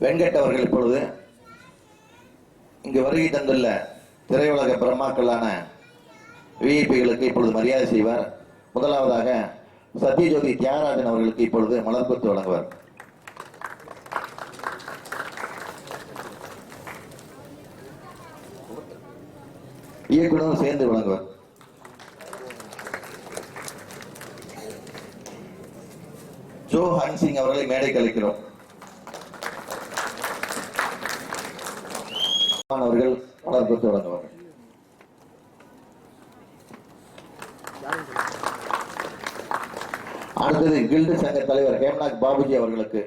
வெங்கட் அவர்கள் இப்பொழுது இங்கு வருகை தந்துள்ள திரையுலக பிரம்மாக்களான விஐபிகளுக்கு இப்பொழுது மரியாதை செய்வார். முதலாவதாக சத்யஜோதி தியாகராஜன் அவர்களுக்கு இப்பொழுது மலர்கொத்து வழங்குவார். இயக்குனர் சேர்ந்து வழங்குவார். ஜோ ஹன்சிங் அவர்களை மேடைக்கு அழைக்கிறோம். அவர்கள் மலர்கொத்து வழங்குவார். அடுத்தது கில்டு சங்க தலைவர் ஹேம்நாத் பாபுஜி அவர்களுக்கு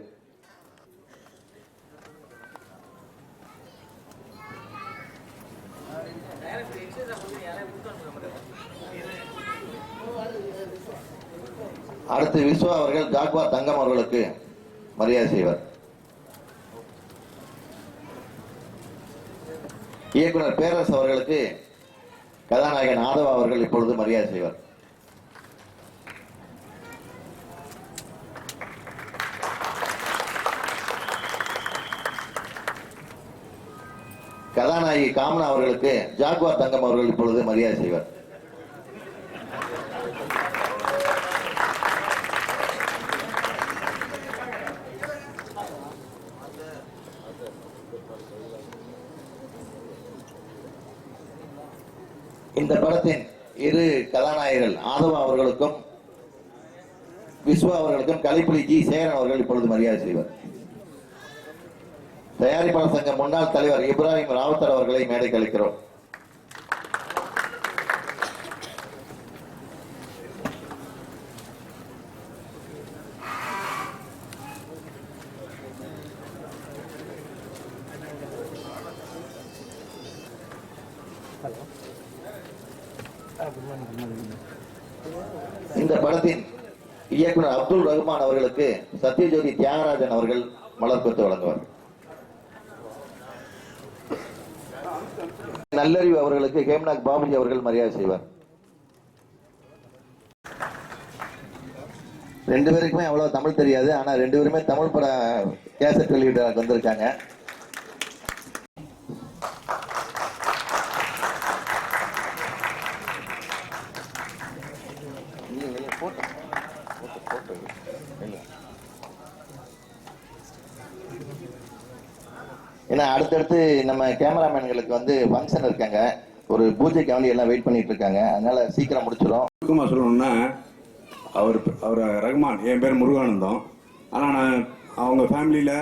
அடுத்து விஸ்வா அவர்கள் ஜாக்வா தங்கம் அவர்களுக்கு மரியாதை செய்வார். இயக்குனர் பேரரசு அவர்களுக்கு கதாநாயகன் ஆதவா அவர்கள் இப்பொழுது மரியாதை செய்வார். கதாநாயகி காமனா அவர்களுக்கு ஜாக்வா தங்கம் அவர்கள் இப்பொழுது மரியாதை செய்வார். இந்த படத்தின் இரு கதாநாயகர்கள் ஆதவா அவர்களுக்கும் விஸ்வா அவர்களுக்கும் கலைப்புலி ஜி சேகரன் அவர்கள் இப்பொழுது மரியாதை செய்வார். தயாரிப்பாளர் சங்க முன்னாள் தலைவர் இப்ராஹிம் ராவத்தர் அவர்களை மேடைக்கு அழைக்கிறோம். இந்த படத்தின் இயக்குனர் அப்துல் ரஹ்மான் அவர்களுக்கு சத்யஜோதி தியாகராஜன் அவர்கள் மலர்கொத்து வழங்குவார். நல்லறிவு அவர்களுக்கு ஹேம்நாத் பாபுஜி அவர்கள் மரியாதை செய்வார். ரெண்டு பேருக்குமே அவ்வளவு தமிழ் தெரியாது, ஆனா ரெண்டு பேருமே தமிழ் பட கேசட் வெளியிட வந்திருக்காங்க. ஏன்னா அடுத்தடுத்து நம்ம கேமராமேன்களுக்கு வந்து ஃபங்க்ஷன் இருக்காங்க, ஒரு பூஜைக்கு வேண்டி எல்லாம் வெயிட் பண்ணிட்டு இருக்காங்க, அதனால சீக்கிரம் முடிச்சிடும். சொல்லணும்னா அவர் ரஹ்மான், என் பேர் முருகானந்தம். ஆனால் நான் அவங்க ஃபேமிலியில்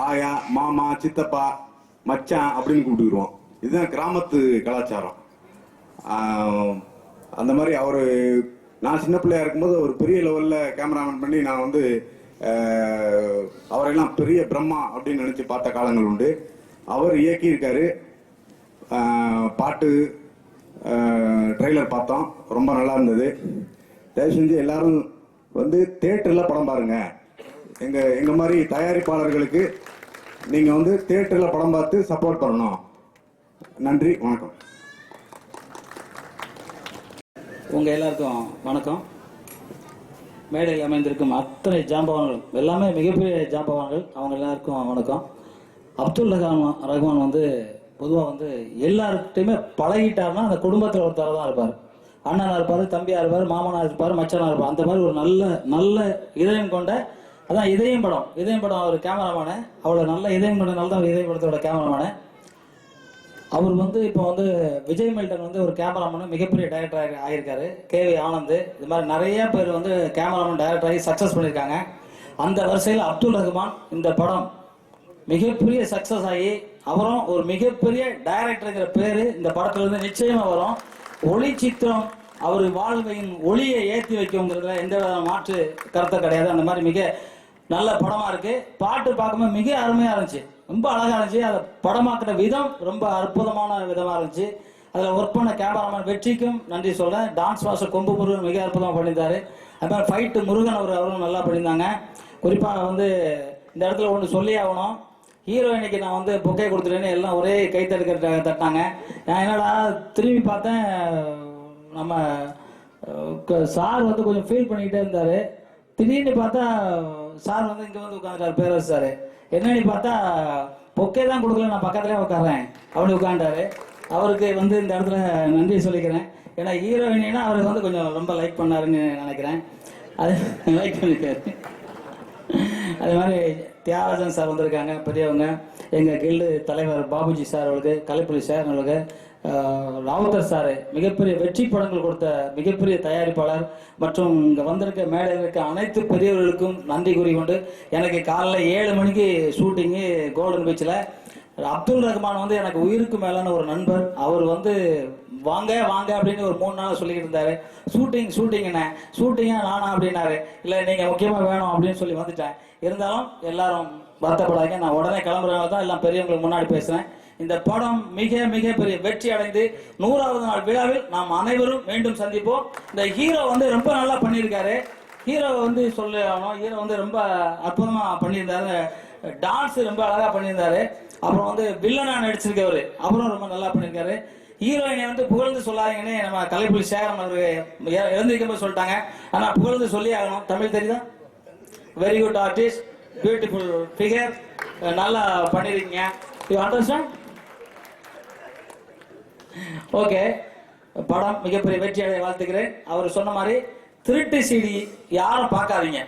ஆயா, மாமா, சித்தப்பா, மச்சான் அப்படின்னு கூப்பிட்டுக்குருவோம். இதுதான் கிராமத்து கலாச்சாரம். அந்த மாதிரி நான் சின்ன பிள்ளையா இருக்கும்போது ஒரு பெரிய லெவலில் கேமராமேன் பண்ணி நான் வந்து அவரெல்லாம் பெரிய பிரம்மா அப்படின்னு நினைச்சு பார்த்த காலங்கள் உண்டு. அவர் இயக்கியிருக்காரு. பாட்டு ட்ரெய்லர் பார்த்தோம், ரொம்ப நல்லா இருந்தது. தயவு செஞ்சு எல்லாரும் வந்து தியேட்டர்ல படம் பாருங்க. எங்க மாதிரி தயாரிப்பாளர்களுக்கு நீங்க வந்து தியேட்டர்ல படம் பார்த்து சப்போர்ட் பண்ணணும். நன்றி, வணக்கம். உங்க எல்லாருக்கும் வணக்கம். மேடையில் அமைந்திருக்கும் அத்தனை ஜாம்பவான்கள் எல்லாமே மிகப்பெரிய ஜாம்பவான்கள், அவங்க எல்லாருக்கும் வணக்கம். அப்துல் ரஹ்மான் வந்து பொதுவாக வந்து எல்லாருக்கிட்டையுமே பழகிட்டாருன்னா அந்த குடும்பத்தில் ஒருத்தர தான் இருப்பார். அண்ணனாக இருப்பார், தம்பியாக இருப்பார், மாமனாக இருப்பார், மச்சனாக இருப்பார். அந்த மாதிரி ஒரு நல்ல இதயம் கொண்ட, அதான் இதயம் படம் அவர் கேமராமேனு. அவ்வளோ நல்ல இதயம் கொண்டனால தான் இதயம் படத்தோட கேமராமேனு. அவர் வந்து இப்போ வந்து விஜய் மில்டன் வந்து ஒரு கேமராமேனு மிகப்பெரிய டைரக்டர் ஆகியிருக்காரு. கேவி ஆனந்த், இது மாதிரி நிறைய பேர் வந்து கேமராமேன் டைரக்டர் ஆகி சக்ஸஸ் பண்ணியிருக்காங்க. அந்த வரிசையில் அப்துல் ரஹ்மான் இந்த படம் மிகப்பெரிய சக்ஸஸ் ஆகி அவரும் ஒரு மிகப்பெரிய டைரக்டருங்கிற பேர் இந்த படத்துல இருந்து நிச்சயமா வரும். ஒளி சித்திரம் அவர் வாழ்வையின் ஒளியை ஏற்றி வைக்குங்கிறதுல எந்த மாற்று கருத்தை கிடையாது. அந்த மாதிரி மிக நல்ல படமா இருக்கு. பாட்டு பார்க்கும்போது மிக அருமையா இருந்துச்சு, ரொம்ப அழகா இருந்துச்சு. அதை படமாக்குற விதம் ரொம்ப அற்புதமான விதமா இருந்துச்சு. அதில் ஒர்க் பண்ண கேமராமேன் வெற்றிக்கும் நன்றி சொல்றேன். டான்ஸ் மாஸ்டர் கொம்பு முருகன் மிக அற்புதமாக பண்ணியிருந்தாரு. அது மாதிரி ஃபைட்டு முருகன் அவரும் நல்லா பண்ணியிருந்தாங்க. குறிப்பாக வந்து இந்த இடத்துல ஒன்று சொல்லி ஆகணும். ஹீரோயினுக்கு நான் வந்து பொக்கே கொடுத்துட்டேன்னு எல்லாம் ஒரே கை தட்டாங்க. நான் என்னடா திரும்பி பார்த்தேன், நம்ம சார் வந்து கொஞ்சம் ஃபீல் பண்ணிக்கிட்டே இருந்தார். திடீர்னு பார்த்தா சார் வந்து இங்கே வந்து உட்காந்துட்டார், பேரரசு சார். என்னன்னு பார்த்தா பொக்கே தான் கொடுக்கல, நான் பக்கத்துலேயே உட்காறேன் அப்படி உட்காண்டாரு. அவருக்கு வந்து இந்த இடத்துல நன்றி சொல்லிக்கிறேன். ஏன்னா ஹீரோயினா அவருக்கு வந்து கொஞ்சம் ரொம்ப லைக் பண்ணாருன்னு நினைக்கிறேன். அது லைக் பண்ணியிருக்காரு. அதே மாதிரி தியாகராஜன் சார் வந்திருக்காங்க, பெரியவங்க. எங்கள் கில்டு தலைவர் பாபுஜி சார் அவர்களுக்கு, கலைப்புலி சார் அவர்களுக்கு, ராவுத்தர் சார் மிகப்பெரிய வெற்றி படங்கள் கொடுத்த மிகப்பெரிய தயாரிப்பாளர் மற்றும் இங்கே வந்திருக்க மேடையில் இருக்க அனைத்து பெரியவர்களுக்கும் நன்றி கூறிக்கொண்டு, எனக்கு காலைல 7 மணிக்கு ஷூட்டிங்கு கோல்டன் பீச்சில். அப்துல் ரஹ்மான் வந்து எனக்கு உயிருக்கு மேலான ஒரு நண்பர். அவர் வந்து வாங்க வாங்க அப்படின்னு ஒரு 3 நாளாக சொல்லிக்கிட்டு இருந்தாரு. ஷூட்டிங்ண்ணே, ஷூட்டிங்கா நானா அப்படின்னாரு. இல்லை நீங்கள் முக்கியமாக வேணும் அப்படின்னு சொல்லி வந்துட்டேன். இருந்தாலும் எல்லாரும் வருத்தப்படாதீங்க, நான் உடனே கிளம்புறவங்க தான் எல்லாம் பெரியவங்களுக்கு முன்னாடி பேசுகிறேன். இந்த படம் மிக மிக பெரிய வெற்றி அடைந்து 100வது நாள் விழாவில் நாம் அனைவரும் மீண்டும் சந்திப்போம். இந்த ஹீரோ வந்து ரொம்ப நல்லா பண்ணியிருக்காரு. ஹீரோ வந்து சொல்லணும், ஹீரோ வந்து ரொம்ப அற்புதமாக பண்ணியிருந்தாரு. டான்ஸ் ரொம்ப அழகாக பண்ணியிருந்தாரு. அப்புறம் வந்து வில்லனா நடிச்சிருக்கவர், அவரும் ரொம்ப நல்லா பண்ணியிருக்காரு. ஹீரோயினை வந்து புகழ்ந்து சொல்லாதீங்கன்னு நம்ம கலைப்புலி சேகரம் அவர் இறந்திருக்கும்போது சொல்லிட்டாங்க. ஆனால் புகழ்ந்து சொல்லி ஆகணும். தமிழ் தெரியுதா? Very good artist, beautiful figure, நல்லா பண்ணியிருக்கீங்க. You understand? ஓகே, படம் மிகப்பெரிய வெற்றி அடைய வாழ்த்துக்கிறேன். அவர் சொன்ன மாதிரி திருட்டு சிடி யாரும் பார்க்காதீங்க.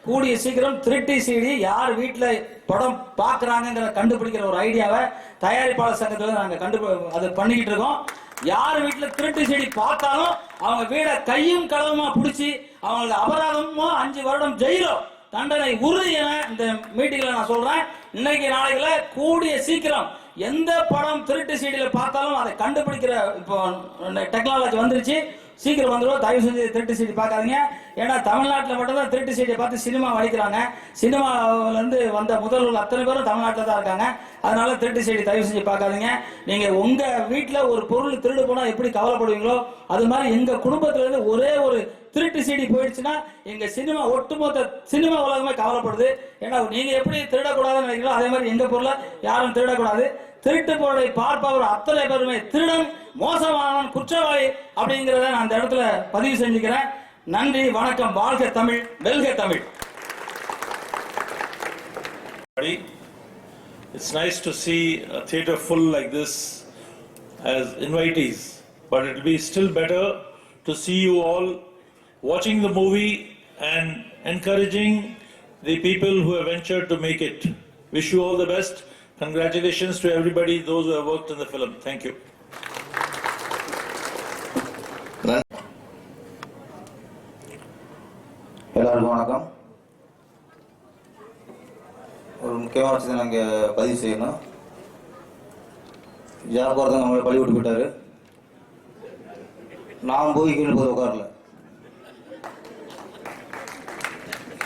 கூடிய சீக்கிரம் திருட்டு சிடி யார் வீட்டில் படம் பார்க்குறாங்கிற கண்டுபிடிக்கிற ஒரு ஐடியாவை தயாரிப்பாளர் சங்கத்தில் நாங்கள் அது பண்ணிக்கிட்டு இருக்கோம். யார் வீட்டில் திருட்டு சிடி பார்த்தாலும் அவங்க வீடை கையும் களவுமா பிடிச்சி அவங்களுக்கு அபராதமோ 5 வருடம் ஜெயிலோ தண்டனை உறுதி என இந்த மீட்டிங்ல நான் சொல்றேன். இன்னைக்கு நாளைக்குல கூடிய சீக்கிரம் எந்த படம் திருட்டு சீடியில் பார்த்தாலும் அதை கண்டுபிடிக்கிற இப்போ டெக்னாலஜி வந்துருச்சு. சீக்கிரம் வந்துடும். தயவு செஞ்சு திருட்டு சீடி பார்க்காதீங்க. ஏன்னா தமிழ்நாட்டில் மட்டும்தான் திருட்டு சீடியை பார்த்து சினிமா வடிக்கிறாங்க. சினிமாவிலேருந்து வந்த முதல்வர்கள் அத்தனை பேரும் தமிழ்நாட்டில் தான் இருக்காங்க. அதனால திருட்டு சீடி தயவு செஞ்சு பார்க்காதீங்க. நீங்கள் உங்கள் வீட்டில் ஒரு பொருள் திருடு போனால் எப்படி கவலைப்படுவீங்களோ அது மாதிரி எங்கள் குடும்பத்திலேருந்து ஒரே ஒரு திருட்டு சீடி போயிடுச்சுன்னா எங்க சினிமா ஒட்டுமொத்த சினிமா உலகமே கவலைப்படுது. ஏன்னா நீங்க எப்படி திருடக்கூடாதுன்னு நினைக்கிறோம் அதே மாதிரி எங்க பொருளை யாரும் திருடக்கூடாது. திருட்டு பொருளை பார்ப்பவர் அத்தனை பேருமே திருடன், மோசமானவன், குற்றவாளி அப்படிங்கிறத நான் அந்த இடத்துல பதிவு செஞ்சுக்கிறேன். நன்றி, வணக்கம். வாழ்க தமிழ், வெல்க Tamil. It's nice to see a theatre full like this as invitees, but it will be still better to see you all watching the movie and encouraging the people who have ventured to make it. Wish you all the best. Congratulations to everybody, those who have worked in the film. Thank you. எல்லாருக்கும் வணக்கம். ஒரு முக்கியமான விஷயத்தை நாங்கள் பதிவு செய்யணும். Job ஒருத்தங்க நம்மளை பழி விட்டு போயிட்டாரு. நான் போய் கீழே போய் உட்காரல,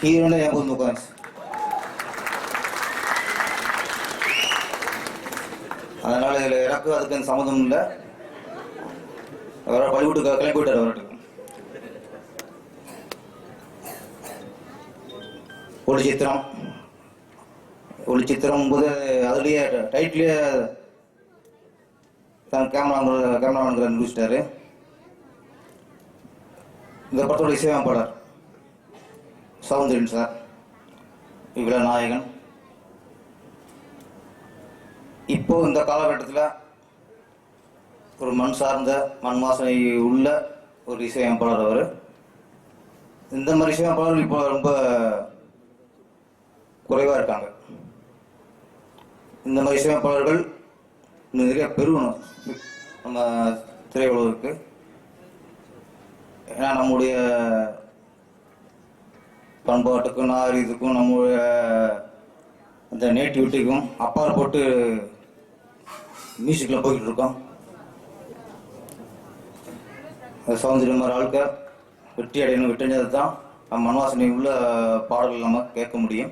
ஹீரோனே என் போது உட்காந்துச்சு. அதனால இதில் எனக்கு அதுக்கு சம்மந்தம் இல்லை. அவரை பள்ளிவிட்டு கிளம்பி போயிட்டார். அவர்கிட்ட ஒளி சித்திரம் போது அதுலேயே டைட்லேயே தான் கேமராமேன்கிற நிரூபிச்சிட்டாரு. இந்த படத்தோட இசையமைப்பாளர் சௌந்தரியன் சார், இவ்வளோ நாயகன். இப்போ இந்த காலகட்டத்தில் ஒரு மண் சார்ந்த மண் வாசனை உள்ள ஒரு இசையமைப்பாளர் அவர். இந்த மாதிரி இசையமைப்பாளர்கள் இப்போ ரொம்ப குறைவாக இருக்காங்க. இந்த மாதிரி இசையமைப்பாளர்கள் இன்னும் நிறைய பெருகணும் நம்ம திரையுலகுக்கு. ஏன்னா நம்முடைய பண்பாட்டுக்கும் நாகரிகத்துக்கும் நம்முடைய அந்த நேட்டிவிட்டிக்கும் அப்பாற்பட்டு மியூசிக்கில் போய்கிட்டு இருக்கோம். சௌந்தரியம் மாதிரி ஆளுக்க வெற்றி அடையணும், வெற்றி அடைஞ்சது தான் நம்ம மண்வாசனை உள்ள பாடல்கள் நம்ம கேட்க முடியும்.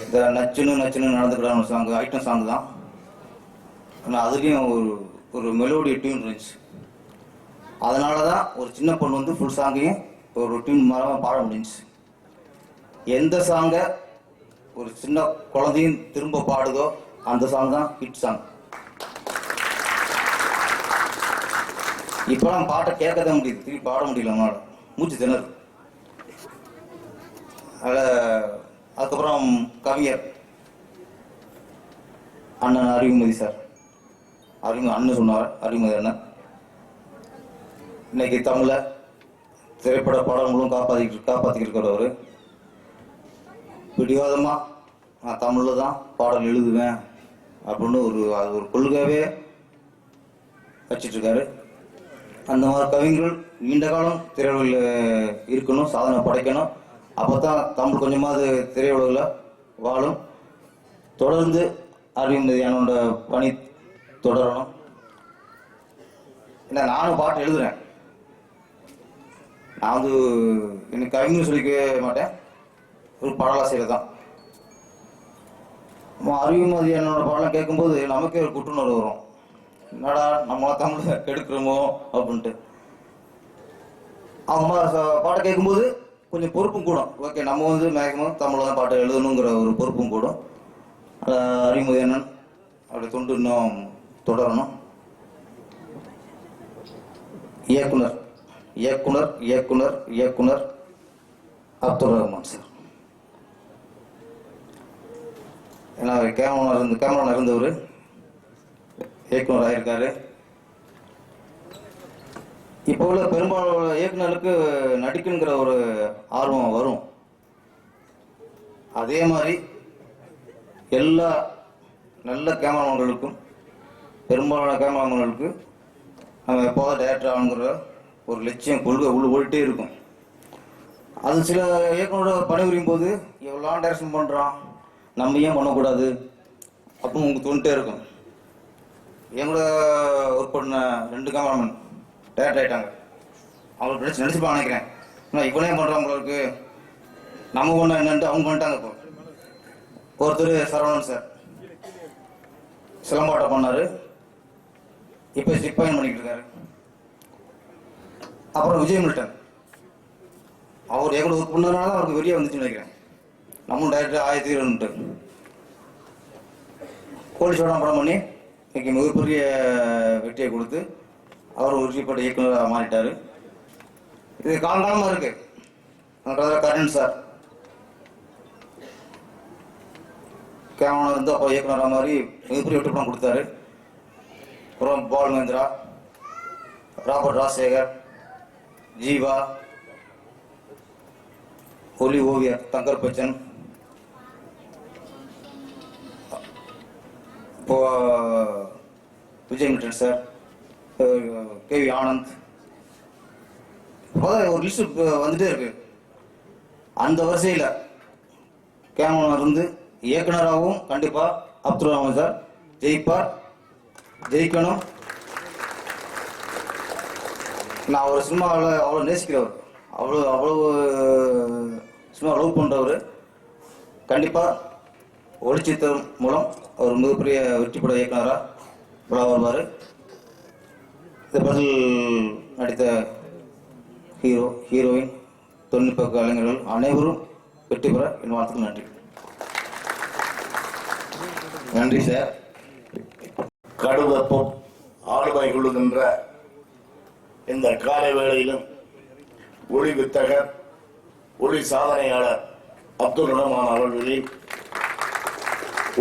இந்த நச்சுன்னு நடந்துக்கிற சாங் ஐட்டம் சாங் தான். ஆனால் அதுலேயும் ஒரு மெலோடி டியூன் இருந்துச்சு. அதனால தான் ஒரு சின்ன பொண்ணு வந்து ஃபுல் சாங்கையும் ஒரு டியூன் மரமாக பாட முடிஞ்சிச்சு. எந்த சாங்கை ஒரு சின்ன குழந்தையும் திரும்ப பாடுதோ அந்த சாங் தான் ஹிட் சாங். இப்போலாம் பாட்டை கேட்க தான் முடியுது, திருப்பி பாட முடியல. அவனால மூச்சு திணறு. அதுக்கப்புறம் கவிஞர் அண்ணன் அறிவுமதி சார், அண்ணன் சொன்னார், அறிவுமதி அண்ணன் இன்னைக்கு தமிழை திரைப்பட பாடல்களும் காப்பாற்றிக்கிட்டு இருக்கிறவர். பிடிவாதமாக நான் தமிழில் தான் பாடல் எழுதுவேன் அப்படின்னு அது ஒரு கொள்கையாகவே வச்சிட்ருக்காரு. அந்த மாதிரி கவிஞர்கள் நீண்ட காலம் திரையுலகில் இருக்கணும், சாதனை படைக்கணும். அப்போ தான் தமிழ் கொஞ்சமாவது திரையுலகில் வாழும். தொடர்ந்து அறிவுமதியானோட பணி தொடரணும். ஏன்னா நானும் பாட்டு எழுதுறேன். நான் வந்து எனக்கு கவிஞர் சொல்லிக்க மாட்டேன், ஒரு பாடலாசிரியர் தான். அறிவுமதியானோட பாடலாம் கேட்கும்போது நமக்கே ஒரு குற்றுணர்வு வரும். என்னடா நம்மளா தமிழை கெடுக்கிறோமோ அப்படின்ட்டு. அவங்க பாட்டை கேட்கும்போது கொஞ்சம் பொறுப்பும் கூடும். ஓகே, நம்ம வந்து மேக்சிமம் தமிழில் தான் பாட்டை எழுதணுங்கிற ஒரு பொறுப்பும் கூடும். அறிவுமதி அண்ணன் அப்படி தொண்டு இன்னும் தொடரணும். இயக்குனர் இயக்குனர் இயக்குனர் இயக்குனர் அப்துல் ரஹ்மான் சார். ஏன்னா கேமரா இருந்தவர் இயக்குனர் ஆகியிருக்காரு. இப்போ உள்ள பெரும்பாலான இயக்குனருக்கு நடிக்கணுங்கிற ஒரு ஆர்வம் வரும். அதே மாதிரி எல்லா நல்ல கேமராமேன்களுக்கும் பெரும்பாலான கேமராமேன்களுக்கு நம்ம எப்போதான் டைரக்டர் ஆகணுங்கிற ஒரு லட்சியம் கொள்கை ஓடிட்டே இருக்கும். அது சில இயக்குனரோட பணிபுரியும் போது எவ்வளோ டைரக்ஷன் பண்ணுறான், நம்ம ஏன் பண்ணக்கூடாது அப்படின்னு உங்களுக்கு தோணிட்டே இருக்கும். எங்களோட ஒர்க் பண்ண 2 கேமராமேன் டேரக்ட் ஆகிட்டாங்க. அவங்களுக்கு நினச்சிப்பாங்க நினைக்கிறேன். ஆனால் இவனே பண்ணுறவங்களுக்கு நம்ம ஒன்றா என்னன்ட்டு அவங்க பண்ணிட்டாங்க. இப்போ ஒருத்தர் சரவணன் சார் சிலம்பாட்டம் பண்ணார், இப்போ சிப்பாயின் பண்ணிக்கிட்டு இருக்காரு. அப்புறம் விஜய் மில்டன் அவர் எங்களோட ஒர்க் பண்ணதுனால தான் அவருக்கு வெளியே வந்துச்சுன்னு நினைக்கிறேன். நம்மளும் டைரக்டர் 1020 கோழி சோழம் படம் பண்ணி இன்னைக்கு மிகப்பெரிய வெற்றியை கொடுத்து அவர் ஒரு உறுதிப்பட்ட இயக்குநராக மாறிட்டார். இது காலகாலமாக இருக்கு. கரண் சார் கேமரா இருந்து அப்போ இயக்குனராக மாதிரி மிகப்பெரிய வெற்றி படம் கொடுத்தாரு. அப்புறம் பால் மகேந்திரா, ராபர்ட் ராஜசேகர், ஜீவா, ஒலி ஓவியர் தங்கர் பச்சன், இப்போ Vijay Milton sir, KV Anand, ஒரு லிஸ்ட் வந்துட்டே இருக்கு. அந்த வரிசையில் கேமரா இருந்து இயக்குனராகவும் கண்டிப்பா அப்துல் ரஹ்மான் சார் ஜெயிப்பார், ஜெயிக்கணும். நான் ஒரு சினிமாவில் அவ்வளோ நேசிக்கிறவர், அவ்வளவு சினிமா லவ் பண்ணுறவர். கண்டிப்பாக ஒளிச்சித்திரம் மூலம் அவர் மிகப்பெரிய வெற்றி பட இயக்குனராக விழா வருவார். இந்த படத்தில் நடித்த ஹீரோயின், தொழில்நுட்ப கலைஞர்கள் அனைவரும் வெற்றி பெற என் வாழ்த்துக்கள். நன்றி. நன்றி சார். கடுவெப்பம் ஆளுமை கொள்ளுகின்ற இந்த காலை வேளையிலும் ஒளி வித்தகர், ஒளி சாதனையாளர் அப்துல் ரஹ்மான் அவர்களின்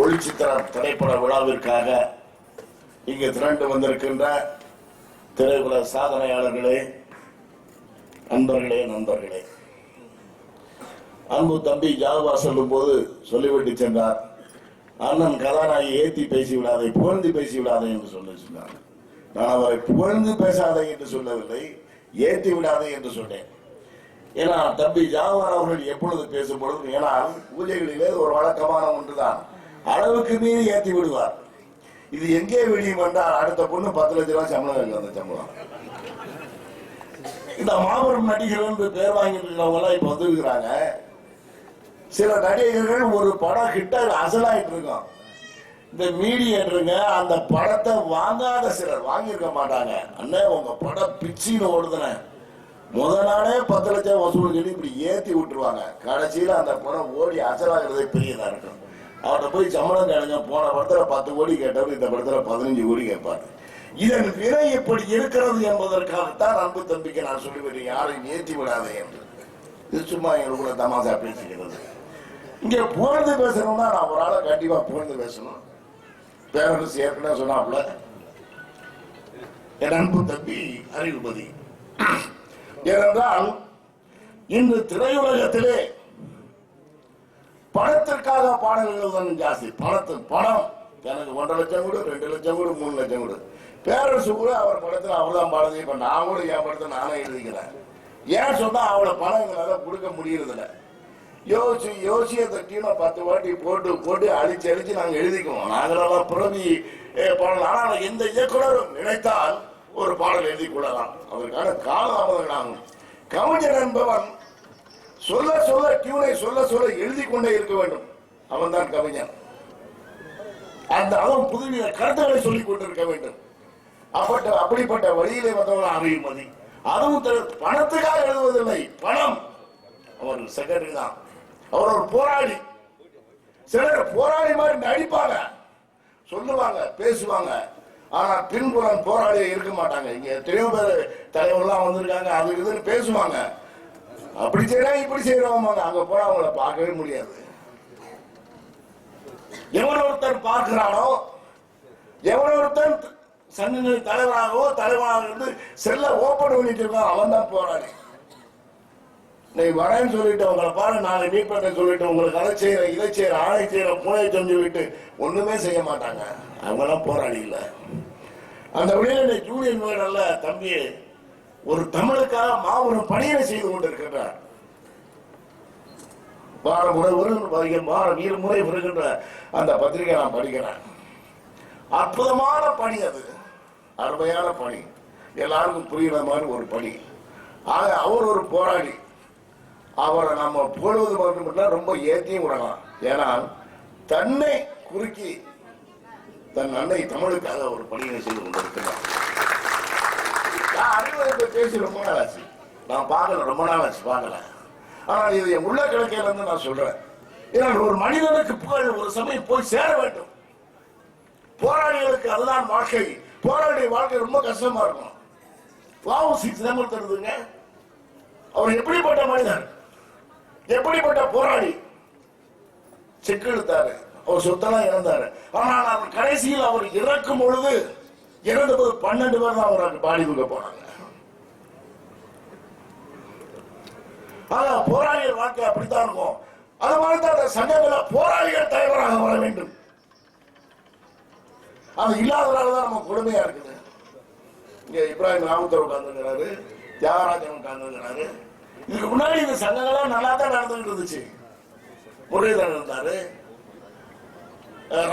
ஒளிச்சித்திரம் திரைப்பட விழாவிற்காக இங்கு திரண்டு வந்திருக்கின்ற திரைப்பட சாதனையாளர்களே, நண்பர்களே, அன்பு தம்பி ஜாவா சொல்லும் போது சொல்லிவிட்டு சென்றார், அண்ணன் கதாநாயகி ஏத்தி பேசிவிடாதே, புகழ்ந்து பேசிவிடாதே என்று சொன்னார். நான் அவரை புகழ்ந்து பேசாதே என்று சொல்லவில்லை, ஏத்தி விடாதே என்று சொன்னேன். ஏன்னா தம்பி ஜாவார் அவர்கள் எப்பொழுது பேசும் பொழுது, ஏன்னா பூஜைகளிலே ஒரு வழக்கமான ஒன்றுதான், அளவுக்கு மீறி ஏற்றி விடுவார். இது எங்கே விடியும் என்றால் அடுத்த பொண்ணு 10 லட்சம் ரூபாய் சம்பளம் இருக்கு. அந்த சம்பளம் இந்த மாபெரும் நடிகர்கள் என்று பேர் வாங்கிட்டு எல்லாம் இப்ப வந்துருக்கிறாங்க. சில நடிகர்கள் ஒரு படம் கிட்ட அசலாயிட்டு இருக்கும். இந்த மீடியேட்டருங்க அந்த படத்தை வாங்காத சிலர் வாங்கியிருக்க மாட்டாங்க. அண்ணே உங்க படம் பிச்சின்னு ஓடுதுன முதல் நாளே 10 லட்சம் வசூல் சொல்லி இப்படி ஏத்தி விட்டுருவாங்க. கடைசியில அந்த படம் ஓடி அசலாகிறதே பெரியதா இருக்கும். அவர்கிட்ட போய் சம்பளம் கேளுங்க, போன படத்துல 10 கோடி கேட்டவர் இந்த படத்துல 15 கோடி கேட்பாரு. இதன் விலை எப்படி இருக்கிறது என்பதற்காகத்தான் அன்பு தம்பிக்கு நான் சொல்லிவிட்டேன், யாரையும் ஏற்றி விடாதே என்று. இது சும்மா எங்களுக்குள்ள தமாசா பேசிக்கிறது. இங்க புகழ்ந்து பேசணும்னா நான் ஒரு ஆளை கண்டிப்பா புகழ்ந்து பேசணும். பேரரசு ஏற்கனவே சொன்னாப்புல என் அன்பு தம்பி அறிவுபதி. ஏனென்றால் இன்று திரையுலகத்திலே பணத்திற்காக பாடல்கள் தான் ஜாஸ்தி. பணம் எனக்கு 1.5 லட்சம் கூட 2 லட்சம் கூட 3 லட்சம் கூட. பேரரசு கூட அவர் படத்தில் அவர்தான் பாடுதே. இப்ப நான் கூட என் படத்தை நானே எழுதிக்கிறேன். ஏன் சொன்னா அவளை பணம் எங்களால கொடுக்க முடியறதில்ல. யோசிய தட்டியும் 10 வாட்டி போட்டு அழிச்சு நாங்க எழுதிக்குவோம். நாங்களெல்லாம் புறவி பாடலாம். ஆனால் எந்த இயக்குனரும் நினைத்தால் ஒரு பாடல் எழுதி கொள்ளலாம். அதற்கான காலதாமதங்கள் ஆகும். கவிஞர் என்பவன் சொல்ல டியூனை சொல்ல எழுதி கொண்டே இருக்க வேண்டும். அவன் தான் கவிஞர். அதுவும் புதுவித கருத்துக்களை சொல்லிக் கொண்டிருக்க வேண்டும். அப்படிப்பட்ட வழியிலே வந்தவன் அறிவுமதி. அதுவும் பணத்துக்காக எழுதுவதில்லை. பணம் அவர் செக்ரட்டரி தான். அவர் ஒரு போராளி. சிலர் போராளி மாதிரி நடிப்பாங்க, சொல்லுவாங்க, பேசுவாங்க. ஆனா பின்புறம் போராளியே இருக்க மாட்டாங்க. இங்க எத்தனையோ பேர் தலைவர்லாம் வந்திருக்காங்க, அது இதுன்னு பேசுவாங்க. அப்படி செய்யறாங்க, இப்படி செய்யறவங்க. அங்க போனா அவங்கள பார்க்கவே முடியாது. எவன் ஒருத்தன் பார்க்கிறானோ, எவன் ஒருத்தன் சங்கநிலை தலைவராக இருந்து செல்ல ஓப்பன் பண்ணிட்டு இருக்கான், அவன் தான் போராளி. நீ வரேன்னு சொல்லிட்டு உங்களை பாரு, நாளை மீட் பண்ண சொல்லிட்டு உங்களுக்கு அதை செய்யற, இதை செய்யற, ஆணை செய்யற, பூனை சொல்லி விட்டு ஒண்ணுமே செய்ய மாட்டாங்க. அவங்களாம் போராளி இல்லை. அந்த வழியில ஜூனியர் மேடல்ல தம்பி ஒரு தமிழுக்காக மாபெரும் பணியை செய்து கொண்டிருக்கின்றார். வாரம் இருமுறை வருகின்ற அந்த பத்திரிகை நான் படிக்கிறேன். அற்புதமான பணி, அது அருமையான பணி, எல்லாருக்கும் புரியுற மாதிரி ஒரு பணி. ஆக அவர் ஒரு போராளி. அவரை நம்ம போடுவது மட்டும் ரொம்ப ஏற்றியும் விடலாம். ஏன்னா தன்னை குறுக்கி தன் அன்னை தமிழுக்காக ஒரு பணியை செய்து கொண்டிருக்கிறார். நான் அறிவுரை பேசி ரொம்ப நாள் ஆச்சு, நான் பார்க்கல, ரொம்ப நாள் ஆச்சு பார்க்கல. ஆனால் இது என் உள்ள கிழக்கையில இருந்து நான் சொல்றேன். ஏன்னா ஒரு மனிதனுக்கு புகழ் ஒரு சமயம் போய் சேர வேண்டும். போராளிகளுக்கு அதுதான் வாழ்க்கை. போராளிய வாழ்க்கை ரொம்ப கஷ்டமா இருக்கும். தருதுங்க. அவர் எப்படிப்பட்ட மனிதர், எப்படிப்பட்ட போராளி. செக்கு எடுத்தாரு, அவர் சொத்தெல்லாம் இறந்தாரு. ஆனால் அவர் கடைசியில் அவர் இறக்கும் பொழுது 12 பேர் தான் அவருக்கு பாடி கொடுக்க போனாங்க. ஆனா போராளிகள் வாழ்க்கை அப்படித்தான் இருக்கும். அது மாதிரி தான் அந்த சங்கங்கள போராளிகள் தலைவராக வர வேண்டும். அது இல்லாதனாலதான் நம்ம கொடுமையா இருக்குது. இங்க இப்ராஹிம் ராவுத்தர் உட்கார்ந்துருக்கிறாரு, தியாகராஜன் உட்கார்ந்துருக்கிறாரு. இதுக்கு முன்னாடி இந்த சங்கங்கள்லாம் நல்லா தான் நடந்துகிட்டு இருந்துச்சு. முரளிதரன் இருந்தாரு,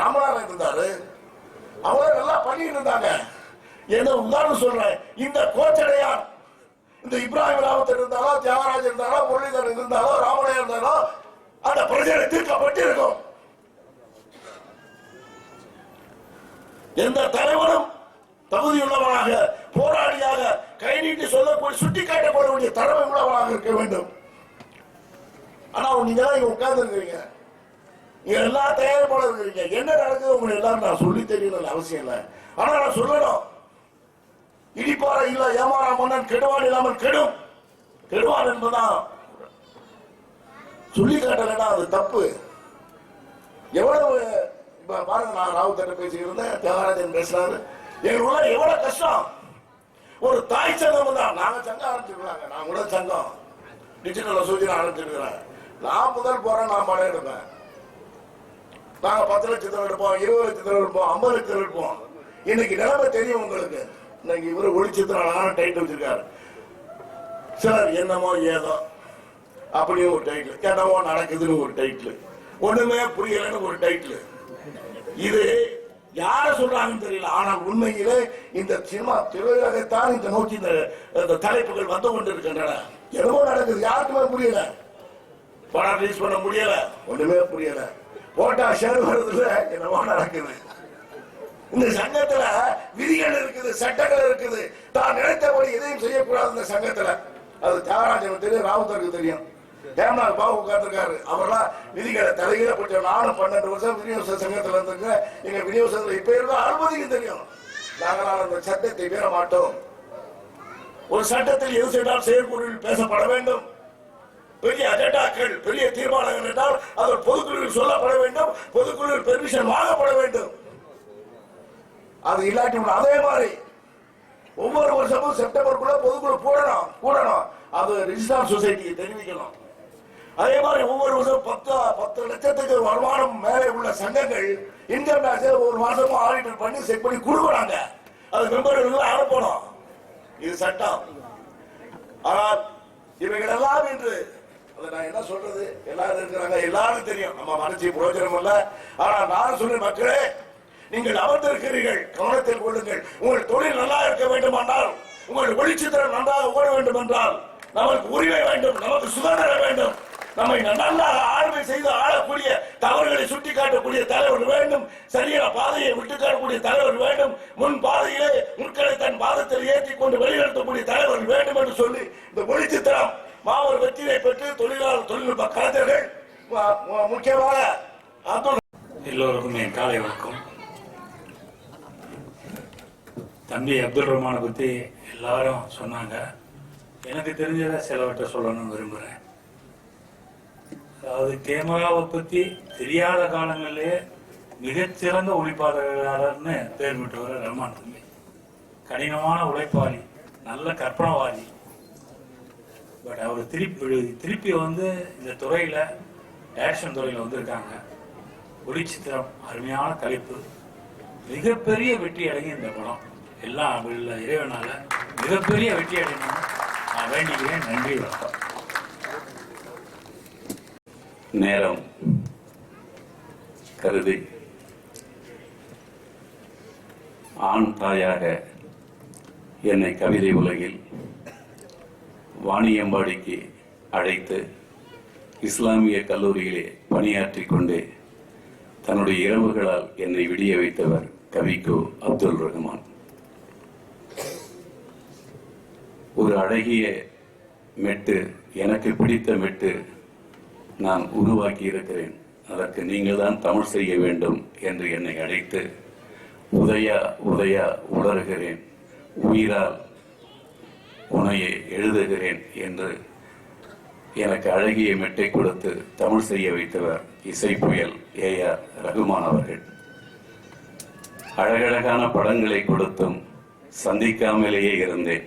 ராமநாதன் இருந்தாரு, அவங்க நல்லா பண்ணிட்டு இருந்தாங்க. என்ன உதாரணம் சொல்றேன், இந்த கோச்சடையார், இந்த இப்ராஹிம் ராவுத்தர் இருந்தாலோ, தியாகராஜன் இருந்தாலோ, முரளிதரன் இருந்தாலோ, ராமநாதன் இருந்தாலோ அந்த பிரச்சனை தீர்க்கப்பட்டு இருக்கும். எந்த தலைவரும் தகுதியுள்ளவனாக, போராளியாக, கை நீட்டி சொல்லக்கூடிய, சுட்டி காட்டக்கூடிய தலைமை உள்ளவனாக இருக்க வேண்டும். ஆனா நீங்க தான் இங்க உட்கார்ந்து இருக்கிறீங்க, நீங்க எல்லா தயாரிப்பாளர் இருக்கிறீங்க. என்ன நடக்குது உங்களுக்கு எல்லாரும் நான் சொல்லி தெரியல, அவசியம் இல்லை. ஆனா நான் சொல்லணும், இடிப்பாறை இல்ல ஏமாறா மன்னன் கெடுவான் இல்லாமல் கெடும். கெடுவான் என்பதான் சொல்லி காட்டலன்னா அது தப்பு. எவ்வளவு பாருங்க, நான் ராவுத்தர் பேசிக்கிறேன், தியாகராஜன் பேசுறாரு. எங்களுக்குள்ள எவ்வளவு கஷ்டம். ஒரு தாய் சங்கம் தான். நாங்க சங்கம் ஆரம்பிச்சிருக்காங்க, நான் கூட சங்கம் டிஜிட்டல் சூழ்ச்சி ஆரம்பிச்சிருக்கிறேன். நான் முதல் போறேன், நான் படம் எடுப்பேன். நாங்க 10 லட்சத்தில் எடுப்போம், 20 லட்சத்தில் எடுப்போம், 50 லட்சத்தில் எடுப்போம். இன்னைக்கு நிலைமை தெரியும் உங்களுக்கு. இன்னைக்கு இவரு ஒளிச்சித்திரான டைட்டில் வச்சிருக்காரு. சிலர் என்னமோ ஏதோ அப்படின்னு ஒரு டைட்டில், என்னவோ நடக்குதுன்னு ஒரு டைட்டில், ஒண்ணுமே புரியலன்னு ஒரு டைட்டில். இது யார சொல்றாங்கன்னு தெரியல. ஆனால் உண்மையிலே இந்த சினிமா திரையுலகத்தான் இந்த நோக்கி இந்த தலைப்புகள் வந்து கொண்டிருக்கின்றன. என்னவோ நடக்குது, யாருக்குமே புரியல. படம் ரிலீஸ் பண்ண முடியல, ஒண்ணுமே புரியல. போட்டா ஷேர் வருதுல, என்னவோ நடக்குது. இந்த சங்கத்துல விதிகள் இருக்குது, சட்டங்கள் இருக்குது. தான் நினைத்தபடி எதையும் செய்யக்கூடாது இந்த சங்கத்துல. அது தியாகராஜனுக்கு தெரியும், ராவுத்தருக்கு தெரியும், ஹேமநாத் பாபு உட்கார்ந்துருக்காரு. அவரெல்லாம் விதிகளை தலைகீழப்பட்ட. நானும் 12 வருஷம் விநியோக சங்கத்தில் இருந்திருக்கேன். எங்க விநியோகத்தில் இப்ப இருக்க அனுமதிக்கு தெரியும். நாங்களால் அந்த சட்டத்தை மீற மாட்டோம். ஒரு சட்டத்தில் எது செய்தால் செயற்கூறில் பேசப்பட வேண்டும். பெரிய அஜெண்டாக்கள், பெரிய தீர்மானங்கள் என்றால் அது பொதுக்குழுவில் சொல்லப்பட வேண்டும், பொதுக்குழுவில் பெர்மிஷன் வாங்கப்பட வேண்டும். அது இல்லாட்டி அதே மாதிரி ஒவ்வொரு வருஷமும் செப்டம்பருக்குள்ள பொதுக்குழு கூடணும். அது ரிஜிஸ்டார் சொசைட்டிக்கு தெரிவிக்கணும். அதே மாதிரி ஒவ்வொரு வருஷம் 10 லட்சத்துக்கு வருமானம் மேலே உள்ள சங்கங்கள் இன்கம் டாக்ஸ் ஒரு மாசமும் ஆடிட்டர் பண்ணி செக் பண்ணி கொடுக்குறாங்க. அது மெம்பர்கள் அனுப்பணும். இது சட்டம். ஆனால் இவைகள் எல்லாம் இன்று நான் என்ன சொல்றது, எல்லாரும் இருக்கிறாங்க, எல்லாரும் தெரியும், நம்ம மனசு பிரயோஜனம் இல்ல. ஆனால் நான் சொல்ற மக்களே, நீங்கள் அமர்ந்திருக்கிறீர்கள், கவனத்தில் கொள்ளுங்கள். உங்கள் தொழில் நல்லா இருக்க வேண்டுமானால், உங்கள் ஒளிச்சித்திரம் நன்றாக ஓட வேண்டும் என்றால் நமக்கு உரிமை வேண்டும், நமக்கு சுதந்திரம் வேண்டும். நம்மை நல்லா ஆளுமை செய்து ஆளக்கூடிய, தவறுகளை சுட்டி காட்டக்கூடிய தலைவர் வேண்டும், சரியான பாதையை விட்டு காட்டக்கூடிய தலைவர் வேண்டும், முன் பாதையிலே முட்களை தன் பாதத்தில் ஏற்றி கொண்டு வெளிநடத்தக்கூடிய தலைவர் வேண்டும் என்று சொல்லி இந்த ஒளிச்சித்திரம் மாபெரும் வெற்றியை பெற்று தொழிலாளர் தொழில்நுட்ப கலைஞர்கள் முக்கியமாக எல்லோருக்கும் என் காலை வணக்கம். தம்பி அப்துல் ரஹ்மானை பற்றி எல்லாரும் சொன்னாங்க. எனக்கு தெரிஞ்சதை சிலவற்றை சொல்லணும்னு விரும்புகிறேன். அதாவது கேமராவை பற்றி தெரியாத காலங்களிலேயே மிகச்சிறந்த ஒளிப்பாளர்னு பேர் பெற்றவர் ரஹ்மான் தம்பி. கடினமான உழைப்பாளி, நல்ல கற்பனவாதி. பட் அவர் திருப்பி வந்து இந்த துறையில், டைரக்ஷன் துறையில் வந்திருக்காங்க. ஒளிச்சித்திரம் அருமையான தலைப்பு, மிகப்பெரிய வெற்றி அடையும் இந்த படம். எல்லாம் இறைவனால மிகப்பெரிய வெற்றி அடையணும் நான் வேண்டிக்கிறேன். நன்றி, வணக்கம். நேரம் கருதி ஆண் தாயாக என்னை கவிதை உலகில் வாணியம்பாடிக்கு அழைத்து இஸ்லாமிய கல்லூரியிலே பணியாற்றி கொண்டே தன்னுடைய இரவுகளால் என்னை விடிய வைத்தவர் கவிக்கோ அப்துல் ரஹ்மான். ஒரு அழகிய மெட்டு, எனக்கு பிடித்த மெட்டு நான் உருவாக்கி இருக்கிறேன், அதற்கு நீங்கள் தான் தமிழ் செய்ய வேண்டும் என்று என்னை அழைத்து, உதயா உதயா உணர்கிறேன், உயிரால் உனையை எழுதுகிறேன் என்று எனக்கு அழகிய மெட்டை கொடுத்து தமிழ் செய்ய வைத்தவர் இசை புயல் AR ரகுமான் அவர்கள். அழகழகான படங்களை கொடுத்தும் சந்திக்காமலேயே இருந்தேன்.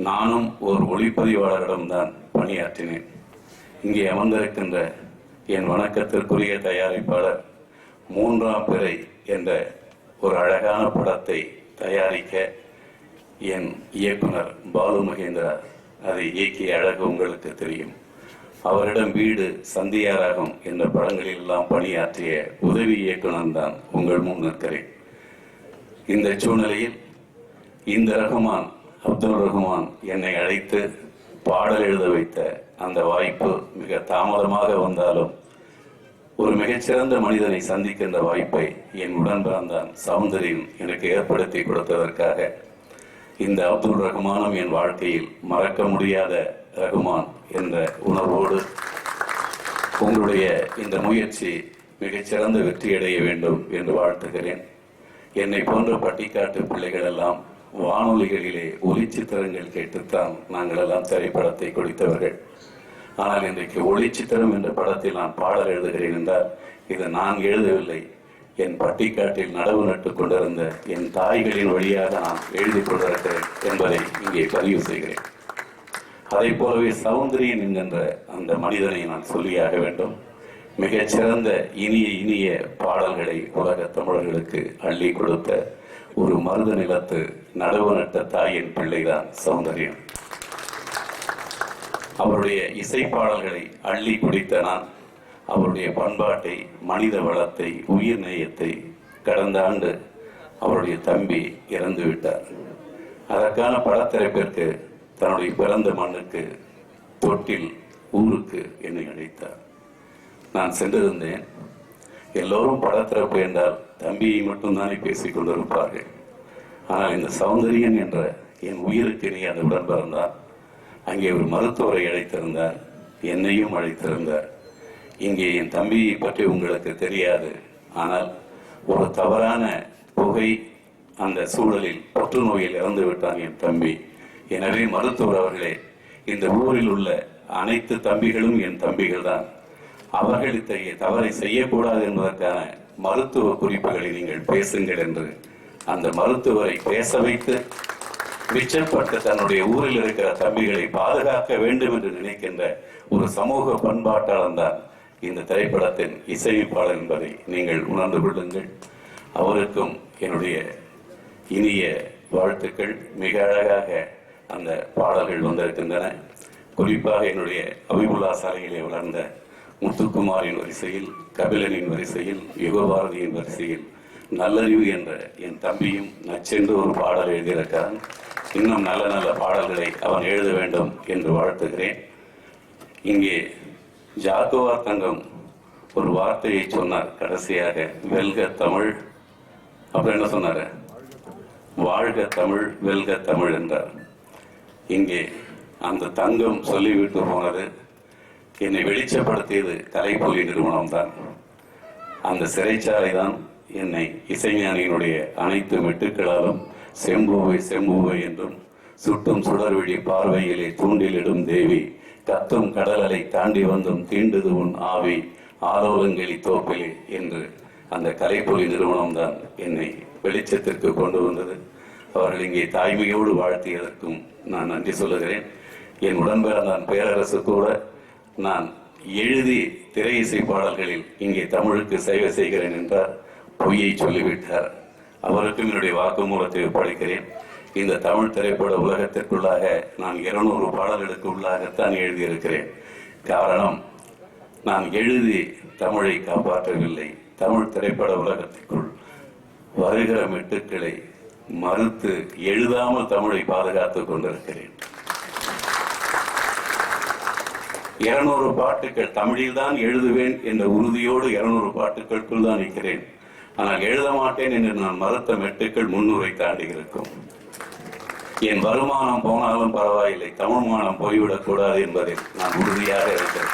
நானும் ஒரு ஒளிப்பதிவாளரிடம்தான் பணியாற்றினேன். இங்கே அமர்ந்திருக்கின்ற என் வணக்கத்திற்குரிய தயாரிப்பாளர் 3ஆம் பிறை என்ற ஒரு அழகான படத்தை தயாரிக்க என் இயக்குனர் பாலு மகேந்திரா அதை இயக்கிய அழகு உங்களுக்கு தெரியும். அவரிடம் வீடு, சந்தியாராகம் என்ற படங்களில் எல்லாம் பணியாற்றிய உதவி இயக்குனர் தான் உங்கள் முன் நிற்கிறேன். இந்த சூழ்நிலையில் இந்த ரஹ்மான், அப்துல் ரஹ்மான் என்னை அழைத்து பாடல் எழுத வைத்த அந்த வாய்ப்பு மிக தாமதமாக வந்தாலும் ஒரு மிகச்சிறந்த மனிதனை சந்திக்கின்ற வாய்ப்பை என் உடன் பிறந்தான் சௌந்தரியன் எனக்கு ஏற்படுத்தி கொடுத்ததற்காக இந்த அப்துல் ரஹ்மானும் என் வாழ்க்கையில் மறக்க முடியாத ரஹ்மான் என்ற உணர்வோடு உங்களுடைய இந்த முயற்சி மிகச்சிறந்த வெற்றியடைய வேண்டும் என்று வாழ்த்துகிறேன். என்னை போன்ற பட்டிக்காட்டு பிள்ளைகள் எல்லாம் வானொலிகளிலே ஒளிச்சித்திரங்கள் கேட்டுத்தான் நாங்கள் எல்லாம் திரைப்படத்தை கொடுத்தவர்கள். ஆனால் இன்றைக்கு ஒளிச்சித்திரம் என்ற படத்தில் நான் பாடல் எழுதுகிறேன் என்றால் இது நான் எழுதவில்லை, என் பட்டிக்காட்டில் நடவு நட்டு கொண்டிருந்த என் தாய்களின் வழியாக நான் எழுதி கொண்டிருக்கிறேன் என்பதை இங்கே பதிவு செய்கிறேன். அதை போலவே சௌந்தரியன் என்கின்ற அந்த மனிதனை நான் சொல்லியாக வேண்டும். மிகச்சிறந்த இனிய பாடல்களை உலக தமிழர்களுக்கு அள்ளி கொடுத்த ஒரு மருத நிலத்து நடவு நட்ட தாயின் பிள்ளைதான் சௌந்தரியன். அவருடைய இசை பாடல்களை அள்ளி குடித்த நான் அவருடைய பண்பாட்டை, மனித வளத்தை, உயிர் நேயத்தை கடந்த ஆண்டு அவருடைய தம்பி இறந்து விட்டார். அதற்கான படத்திறப்பிற்கு தன்னுடைய பிறந்த மண்ணுக்கு, தொட்டில் ஊருக்கு என்னை அழைத்தார். நான் சென்றிருந்தேன். எல்லோரும் படத்திறப்பு என்றால் தம்பியை மட்டும்தானே பேசிக் கொண்டிருப்பார்கள். ஆனால் இந்த சௌந்தரியன் என்ற என் உயிருக்கு நீ அந்த உடன் பிறந்தார். அங்கே ஒரு மருத்துவரை அழைத்திருந்தார், என்னையும் அழைத்திருந்தார். இங்கே என் தம்பியை பற்றி உங்களுக்கு தெரியாது, ஆனால் ஒரு தவறான புகை அந்த சூழலில் புற்றுநோயில் இறந்து விட்டான் என் தம்பி. எனவே மருத்துவர் அவர்களே, இந்த ஊரில் உள்ள அனைத்து தம்பிகளும் என் தம்பிகள் தான். அவர்கள் இத்தகைய தவறை செய்யக்கூடாது என்பதற்கான மருத்துவ குறிப்புகளை நீங்கள் பேசுங்கள் என்று அந்த மருத்துவரை பேச வைத்து மிச்சப்பட்ட தன்னுடைய ஊரில் இருக்கிற தம்பிகளை பாதுகாக்க வேண்டும் என்று நினைக்கின்ற ஒரு சமூக பண்பாட்டாளன் தான் இந்த திரைப்படத்தின் இசையமைப்பாளர் என்பதை நீங்கள் உணர்ந்து கொள்ளுங்கள். அவருக்கும் என்னுடைய இனிய வாழ்த்துக்கள். மிக அழகாக அந்த பாடல்கள் வந்திருக்கின்றன. குறிப்பாக என்னுடைய அபிபுல்லா சாலையிலே வளர்ந்த முத்துக்குமாரின் வரிசையில், கபிலனின் வரிசையில், யுகபாரதியின் வரிசையில் நல்லறிவு என்ற என் தம்பியும் நச்சென்று ஒரு பாடல் எழுதியிருக்கிறான். இன்னும் நல்ல நல்ல பாடல்களை அவன் எழுத வேண்டும் என்று வாழ்த்துகிறேன். இங்கே ஜாக்குவார் தங்கம் ஒரு வார்த்தையை சொன்னார் கடைசியாக, வெல்க தமிழ். அப்புறம் என்ன சொன்னார்? வாழ்க தமிழ், வெல்க தமிழ் என்றார். இங்கே அந்த தங்கம் சொல்லிவிட்டு போனது, என்னை வெளிச்சப்படுத்தியது கலைப்புலி நிறுவனம்தான். அந்த சிறைச்சாலை தான் என்னை இசைஞானியினுடைய அனைத்து மெட்டுக்களாலும் செம்பூவை செம்பூவை என்றும், சுட்டும் சுடர்விழி பார்வையிலே தூண்டிலிடும் தேவி, கத்தும் கடலலை தாண்டி வந்தும் தீண்டுது உன் ஆவி, ஆலோலங்களி தோப்பிலே என்று அந்த கலைப்புலி நிறுவனம் தான் என்னை வெளிச்சத்திற்கு கொண்டு வந்தது. அவர்கள் இங்கே தாய்மையோடு வாழ்த்தியதற்கும் நான் நன்றி சொல்லுகிறேன். என் உடன்பிறந்தான் பேரரசு கூட நான் எழுதி திரை இசை பாடல்களில் இங்கே தமிழுக்கு சேவை செய்கிறேன் என்றார். பொய்யை சொல்லிவிட்டார். அவருக்கும் என்னுடைய வாக்குமூலத்தை ஒப்படைக்கிறேன். இந்த தமிழ் திரைப்பட உலகத்திற்குள்ளாக நான் 200 பாடல்களுக்கு உள்ளாகத்தான் எழுதியிருக்கிறேன். காரணம், நான் எழுதி தமிழை காப்பாற்றவில்லை. தமிழ் திரைப்பட உலகத்திற்குள் வருகிற மெட்டுக்களை மறுத்து எழுதாமல் தமிழை பாதுகாத்துக் கொண்டிருக்கிறேன். 200 பாட்டுக்கள் தமிழில் தான் எழுதுவேன் என்ற உறுதியோடு 200 பாட்டுக்களுக்குள் தான் நிற்கிறேன். ஆனால் எழுத மாட்டேன் என்று நான் மறுத்த மெட்டுக்கள் 300 தாண்டி இருக்கும். என் வருமானம் போனாலும் பரவாயில்லை, தமிழ் மானம் போய்விடக் கூடாது என்பதில் நான் உறுதியாக இருக்கிறேன்.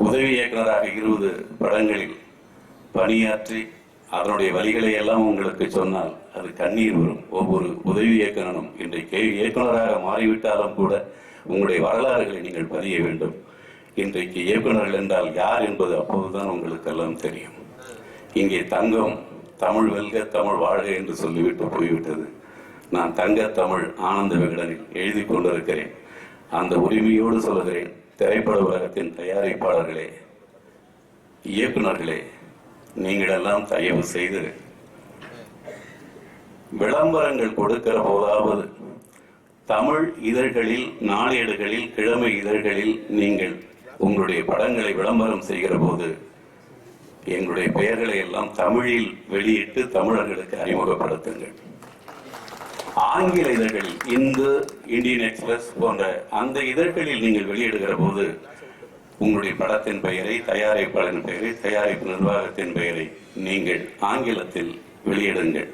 உதவி இயக்குநராக 20 படங்களில் பணியாற்றி அதனுடைய வழிகளை எல்லாம் உங்களுக்கு சொன்னால் அது கண்ணீர் வரும். ஒவ்வொரு உதவி இயக்குனரும் இன்றைக்கு இயக்குநராக மாறிவிட்டாலும் கூட உங்களுடைய வரலாறுகளை நீங்கள் பதிய வேண்டும். இன்றைக்கு இயக்குநர்கள் என்றால் யார் என்பது அப்போதுதான் உங்களுக்கெல்லாம் தெரியும். இங்கே தங்கம் தமிழ் வெல்க தமிழ் வாழ்க என்று சொல்லிவிட்டு போய்விட்டது. நான் தங்க தமிழ் ஆனந்த விகடனில் எழுதி கொண்டிருக்கிறேன். அந்த உரிமையோடு சொல்லுகிறேன், திரைப்பட உலகத்தின் தயாரிப்பாளர்களே, இயக்குநர்களே, நீங்களெல்லாம் தயவு செய்து விளம்பரங்கள் கொடுக்கிற போதாவது தமிழ் இதழ்களில், நாளேடுகளில், கிழமை இதழ்களில் நீங்கள் உங்களுடைய படங்களை விளம்பரம் செய்கிற போது எங்களுடைய பெயர்களை எல்லாம் தமிழில் வெளியிட்டு தமிழர்களுக்கு அறிமுகப்படுத்துங்கள். ஆங்கில இதழ்களில், இந்து, இந்தியன் எக்ஸ்பிரஸ் போன்ற அந்த இதழ்களில் நீங்கள் வெளியிடுகிற போது உங்களுடைய படத்தின் பெயரை, தயாரிப்பாளரின் பெயரை, தயாரிப்பு நிர்வாகத்தின் பெயரை நீங்கள் ஆங்கிலத்தில் வெளியிடுங்கள்.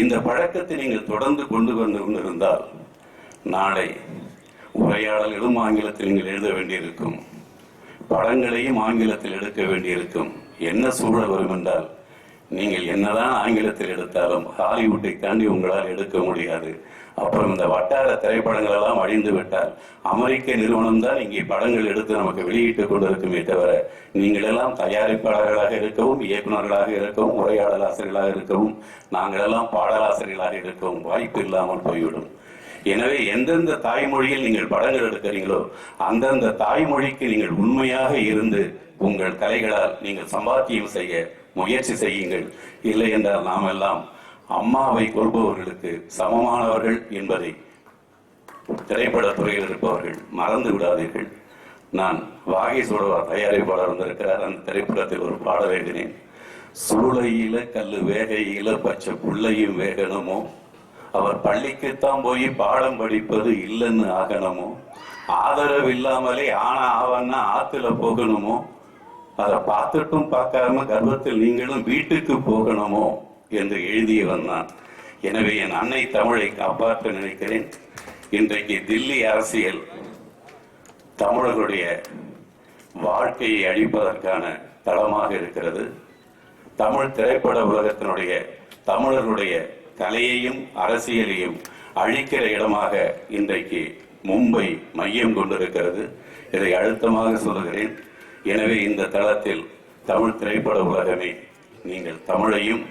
இந்த பழக்கத்தை நீங்கள் தொடர்ந்து கொண்டு வந்து கொண்டிருந்தால் நாளை உரையாடல்களும் ஆங்கிலத்தில் நீங்கள் எழுத வேண்டியிருக்கும், படங்களையும் ஆங்கிலத்தில் எடுக்க வேண்டியிருக்கும். என்ன சூழல் வரும் என்றால், நீங்கள் என்னதான் ஆங்கிலத்தில் எடுத்தாலும் ஹாலிவுட்டை தாண்டி உங்களால் எடுக்க முடியாது. அப்புறம் இந்த வட்டார திரைப்படங்கள் எல்லாம் அழிந்து விட்டால் அமெரிக்க நிறுவனம் தான் இங்கே படங்கள் எடுத்து நமக்கு வெளியிட்டுக் கொண்டிருக்குமே தவிர, நீங்கள் எல்லாம் தயாரிப்பாளர்களாக இருக்கவும், இயக்குநர்களாக இருக்கவும், உரையாடல் ஆசிரியர்களாக இருக்கவும், நாங்கள் எல்லாம் பாடலாசிரியர்களாக இருக்கவும் வாய்ப்பு இல்லாமல் போய்விடும். எனவே எந்தெந்த தாய்மொழியில் நீங்கள் படங்கள் எடுக்கிறீங்களோ அந்தந்த தாய்மொழிக்கு நீங்கள் உண்மையாக இருந்து உங்கள் கலைகளால் நீங்கள் சம்பாத்தியம் செய்ய முயற்சி செய்யுங்கள். இல்லை என்றால் நாம் எல்லாம் அம்மாவை கொள்பவர்களுக்கு சமமானவர்கள் என்பதை திரைப்பட துறையில் இருப்பவர்கள் மறந்து விடாதீர்கள். நான் வாகேஸ்வர தயாரிப்பாளர் வந்திருக்கிறார். அந்த திரைப்படத்தில் ஒரு பாடல் எழுதினேன். சூளையில கல்லு வேகையில பச்சை புள்ளையும் வேகணுமோ, அவர் பள்ளிக்குத்தான் போய் பாடம் படிப்பது இல்லைன்னு ஆகணுமோ, ஆதரவு இல்லாமலே ஆனா ஆவன்னா ஆத்துல போகணுமோ, அதை பார்த்துட்டும் பார்க்காம கர்ப்பத்தில் நீங்களும் வீட்டுக்கு போகணுமோ என்று எழுதியவன் நான். எனவே என் அன்னை தமிழை காப்பாற்ற நினைக்கிறேன். இன்றைக்கு தில்லி அரசியல் தமிழர்களுடைய வாழ்க்கையை அழிப்பதற்கான தளமாக இருக்கிறது. தமிழ் திரைப்பட உலகத்தினுடைய, தமிழர்களுடைய கலையையும் அரசியலையும் அழிக்கிற இடமாக இன்றைக்கு மும்பை மையம் கொண்டிருக்கிறது. இதை அழுத்தமாக சொல்லுகிறேன். எனவே இந்த தளத்தில் தமிழ் திரைப்பட உலகமே, நீங்கள் தமிழையும்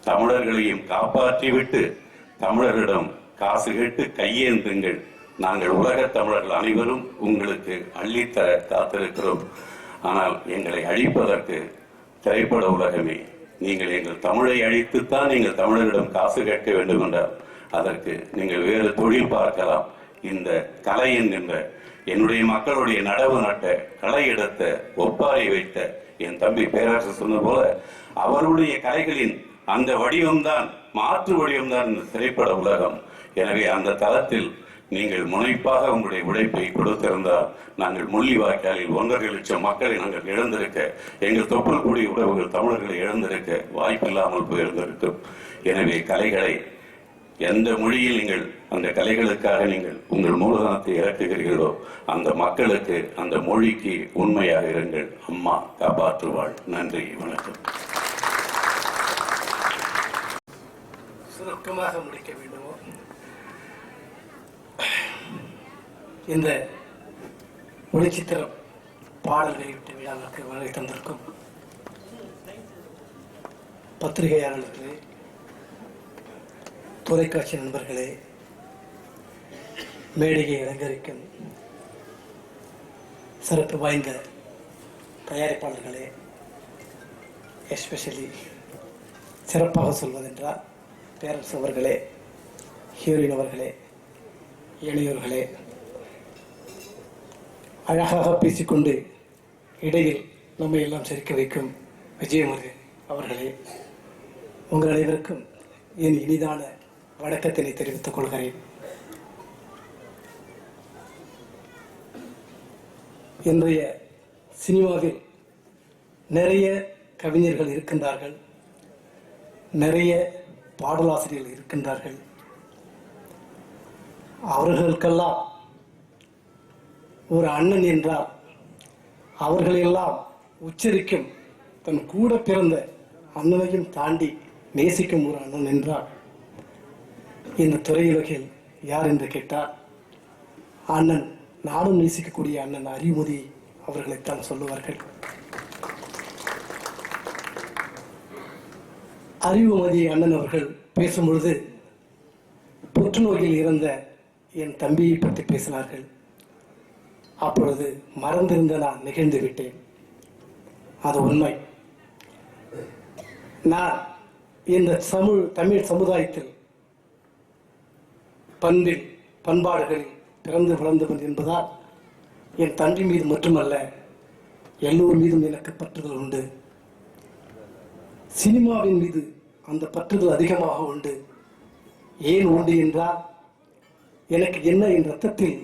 தமிழர்களையும் காப்பாற்றிவிட்டு தமிழரிடம் காசு கேட்டு கையேந்துங்கள். நாங்கள் உலகத் தமிழர்கள் அனைவரும் உங்களுக்கு அள்ளித்தர காத்திருக்கிறோம். ஆனால் எங்களை அழிப்பதற்கு திரைப்பட உலகமே, நீங்கள் எங்கள் தமிழை அழித்துத்தான் நீங்கள் தமிழரிடம் காசு கேட்க வேண்டும் என்றால் அதற்கு நீங்கள் வேறு தொழில் பார்க்கலாம். இந்த கலை என்கின்ற என்னுடைய மக்களுடைய நடவு நட்ட களை எடுத்த ஒப்பாரி வைத்த என் தம்பி பேரரசு சொன்னது போல அவருடைய கலைகளின் அந்த வடிவம்தான், மாற்று வடிவம்தான் இந்த திரைப்பட உலகம். எனவே அந்த தளத்தில் நீங்கள் முனைப்பாக உங்களுடைய உழைப்பை கொடுத்திருந்தால் நாங்கள் முள்ளிவாய்க்காலில் 1.5 லட்சம் மக்களை நாங்கள் இழந்திருக்க, எங்கள் தொப்புள் கூடிய உறவுகள் தமிழர்களை இழந்திருக்க வாய்ப்பில்லாமல் போயிருந்திருக்கும். எனவே கலைகளை எந்த மொழியில் நீங்கள் அந்த கலைகளுக்காக நீங்கள் உங்கள் மூலதனத்தை இறக்குகிறீர்களோ அந்த மக்களுக்கு, அந்த மொழிக்கு உண்மையாக இருங்கள். அம்மா காப்பாற்றுவாள். நன்றி, வணக்கம். சுருக்கமாக முடிக்க வேண்டுமோ? இந்த ஒளிச்சித்திரம் பாடல் வெளியிட்ட விழாவிற்கு வருகை தந்திருக்கும் பத்திரிகையாளர்களே, தொலைக்காட்சி நண்பர்களே, மேடையை அலங்கரிக்கும் சிறப்பு வாய்ந்த தயாரிப்பாளர்களே, எஸ்பெஷலி சிறப்பாக சொல்வதென்றால் பேரரசு அவர்களே, ஹீரோயின் அவர்களே, இளையோர்களே, அழகாக பேசிக்கொண்டு இடையில் நம்மை எல்லாம் சிரிக்க வைக்கும் விஜயமுருகன் அவர்களே, உங்கள் அனைவருக்கும் என் இனிதான வணக்கத்தினை தெரிவித்துக் கொள்கிறேன். இன்றைய சினிமாவில் நிறைய கவிஞர்கள் இருக்கின்றார்கள், நிறைய பாடலாசிரியர்கள் இருக்கின்றார்கள். அவர்களுக்கெல்லாம் ஒரு அண்ணன் என்றால் அவர்களெல்லாம் உச்சரிக்கும் தன் கூட பிறந்த அண்ணனையும் தாண்டி நேசிக்கும் ஒரு அண்ணன் என்றால் இந்த துறையுலகில் யார் என்று கேட்டால் அண்ணன், நானும் நேசிக்கக்கூடிய அண்ணன் அறிவுமதி அவர்களைத்தான் சொல்லுவார்கள். அறிவுமதி அண்ணன் அவர்கள் பேசும்பொழுது புற்றுநோயில் இறந்த என் தம்பியை பற்றி பேசினார்கள். அப்பொழுது மறந்திருந்த நான் நெகிழ்ந்து விட்டேன். அது உண்மை. நான் இந்த தமிழ் சமுதாயத்தில் பண்பில் பண்பாடுகளில் பிறந்து வளர்ந்தவன் என்பதால் என் தம்பி மீது மட்டுமல்ல எல்லோர் மீதும் எனக்கு பற்றுதல் உண்டு. சினிமாவின் மீது அந்த பற்றுதல் அதிகமாக உண்டு. ஏன் உண்டு என்றால் எனக்கு என்ன என் ரத்தத்தில்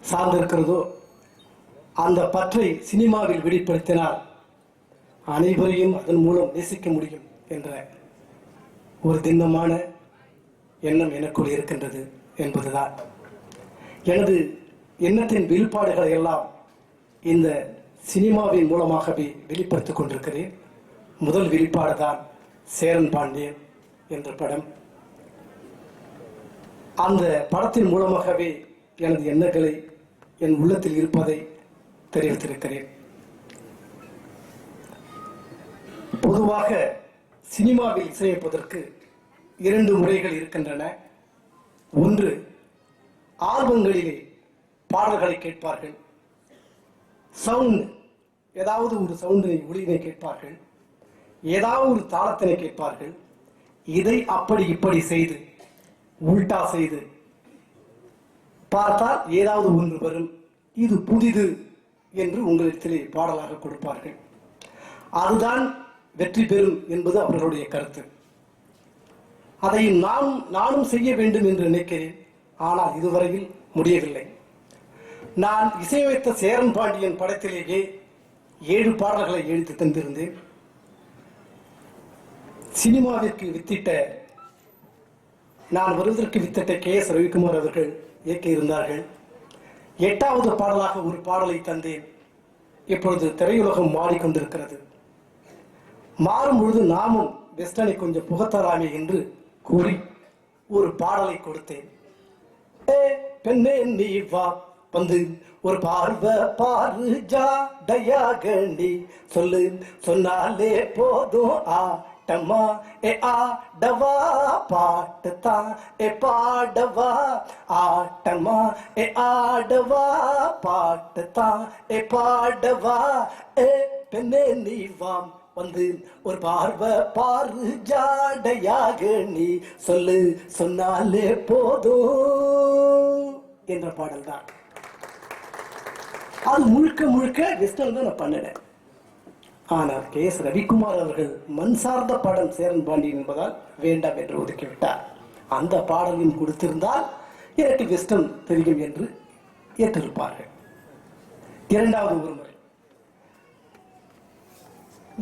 சார்ந்திருக்கிறதோ அந்த பற்றை சினிமாவில் வெளிப்படுத்தினால் அனைவரையும் அதன் மூலம் நேசிக்க முடியும் என்ற ஒரு திண்ணமான எண்ணம் எனக்குள் இருக்கின்றது என்பதுதான். எனது எண்ணத்தின் வெளிப்பாடுகளை எல்லாம் இந்த சினிமாவின் மூலமாகவே வெளிப்படுத்திக் கொண்டிருக்கிறேன். முதல் வெளிப்பாடு தான் சேரன் பாண்டியன் என்ற படம். அந்த படத்தின் மூலமாகவே எனது எண்ணங்களை என் உள்ளத்தில் இருப்பதை தெரிவித்திருக்கிறேன். பொதுவாக சினிமாவில் இசையமைப்பதற்கு 2 முறைகள் இருக்கின்றன. ஒன்று, ஆல்பங்களிலே பாடல்களை கேட்பார்கள், சவுண்ட், ஏதாவது ஒரு சவுண்டினை ஒளியினை கேட்பார்கள், ஏதாவது ஒரு தாளத்தினை கேட்பார்கள். இதை அப்படி இப்படி செய்து உல்டா செய்து பார்த்தால் ஏதாவது ஒன்று வரும், இது புதிது என்று உங்களிடத்திலே பாடலாக கொடுப்பார்கள். அதுதான் வெற்றி பெறும் என்பது அவர்களுடைய கருத்து. அதையும் நானும் செய்ய வேண்டும் என்று நினைக்கிறேன். ஆனால் இதுவரையில் முடியவில்லை. நான் இசையமைத்த சேரன் பாண்டியன் படத்திலேயே 7 பாடல்களை எழுதி தந்திருந்தேன். சினிமாவிற்கு வித்திட்ட, நான் வருவதற்கு வித்திட்ட KS ரவிக்குமார் அவர்கள் இயக்கி இருந்தார்கள். 8வது பாடலாக ஒரு பாடலை தந்தேன். இப்பொழுது திரையுலகம் மாறிக்கொண்டிருக்கிறது. மாறும் பொழுது நாமும் வெஸ்டர்னை கொஞ்சம் புகத்தராமே என்று கூறி ஒரு பாடலை கொடுத்தேன். பெண்ணே நீ வா வந்து ஒரு பார்வை பாரு ஜாடையாக நீ சொல்லு சொன்னாலே போதும் ஆட்டமா ஏ ஆடவா பாட்டு தான் ஏ பாடவா ஆட்டமா ஏ ஆடவா பாட்டு தான் ஏ பாடவா ஏ பெண்ணே நீ வா வந்து ஒரு பார்வை பாரு ஜாடையாக நீ சொல்லு சொன்னாலே போதும் என்ற பாடல் தான். அது முழுக்க முழுக்க வெஸ்டர்ன் தான் நான் பண்ணினேன். ஆனால் கே.எஸ். ரவிக்குமார் அவர்கள் மண் சார்ந்த பாடல் சேரன் பாண்டியன் என்பதால் வேண்டாம் என்று ஒதுக்கிவிட்டார். அந்த பாடலையும் கொடுத்திருந்தால் எனக்கு வெஸ்டர்ன் தெரியும் என்று ஏற்றிருப்பார்கள். இரண்டாவது ஒரு முறை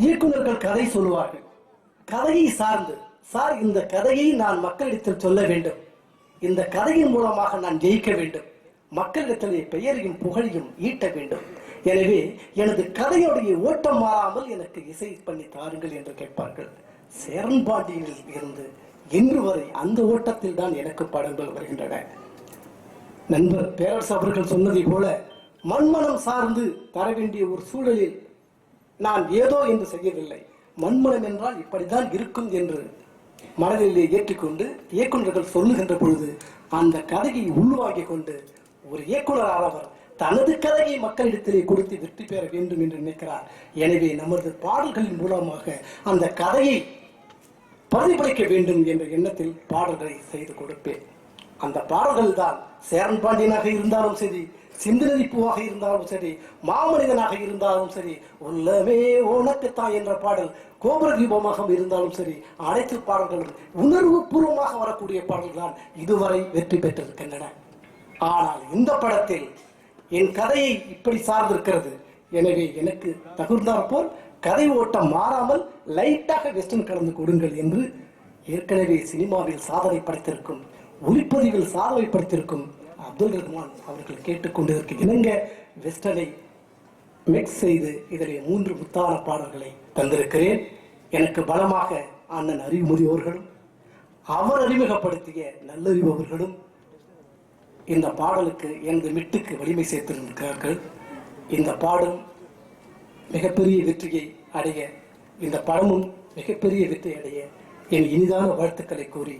இயக்குநர்கள் கதை சொல்லுவார்கள். கதையை சார்ந்து, சார் இந்த கதையை நான் மக்களிடத்தில் சொல்ல வேண்டும், இந்த கதையின் மூலமாக நான் ஜெயிக்க வேண்டும், மக்களிடத்திலே பெயரையும் புகழையும் ஈட்ட வேண்டும், எனவே எனது கதையுடைய ஓட்டம் மாறாமல் எனக்கு இசை பண்ணி தாருங்கள் என்று கேட்பார்கள். சேரன் பாண்டியனில் இருந்து இன்று வரை அந்த ஓட்டத்தில் தான் எனக்கு படங்கள் வருகின்றன. நண்பர் பேரரசு அவர்கள் சொன்னதை போல மண்மனம் சார்ந்து தர வேண்டிய ஒரு சூழலில் நான் ஏதோ என்று செய்யவில்லை. மண்மனம் என்றால் இப்படிதான் இருக்கும் என்று மனதிலே ஏற்றுக்கொண்டு இயக்குநர்கள் சொல்லுகின்ற பொழுது அந்த கதையை உள்வாங்கிக் கொண்டு ஒரு இயக்குநரானவர் தனது கதையை மக்களிடத்திலே கொடுத்து வெற்றி பெற வேண்டும் என்று நினைக்கிறார். எனவே நமது பாடல்களின் மூலமாக அந்த கதையை பிரதிபலிக்க வேண்டும் என்ற எண்ணத்தில் பாடல்களை செய்து கொடுப்பேன். அந்த பாடல்கள் தான் சேரன் பாண்டியனாக இருந்தாலும் சரி, சிந்தனை பூவாக இருந்தாலும் சரி, மாமனிதனாக இருந்தாலும் சரி, உள்ளமே உனக்குத்தான் என்ற பாடல் கோபுர தீபமாக இருந்தாலும் சரி, அனைத்து பாடல்களும் உணர்வு பூர்வமாக வரக்கூடிய பாடல்கள் தான் இதுவரை வெற்றி பெற்றிருக்கின்றன. ஆனால் இந்த படத்தில் என் கதையை இப்படி சார்ந்திருக்கிறது. எனவே எனக்கு தகுந்தாற் போல் கதை ஓட்டம் மாறாமல் லைட்டாக வெஸ்டர்ன் கலந்து கொடுங்கள் என்று ஏற்கனவே சினிமாவில் சாதனை படைத்திருக்கும், ஒளிப்பதிவில் சாதனை படைத்திருக்கும் அப்துல் ரஹ்மான் அவர்கள் கேட்டுக்கொண்டிருக்க இணங்க வெஸ்டர்னை மிக்ஸ் செய்து இதிலே 3 முத்தான பாடல்களை தந்திருக்கிறேன். எனக்கு பலமாக அண்ணன் அறிவுமதி அவர்களும் அவர் அறிமுகப்படுத்திய நல்லறிவு அவர்களும் இந்த பாடலுக்கு எனது மிட்டுக்கு வலிமை சேர்த்திருக்கிறார்கள். இந்த பாடல் மிகப்பெரிய வெற்றியை அடைய, இந்த படமும் மிகப்பெரிய வெற்றி அடைய என் இனிதான வாழ்த்துக்களை கூறி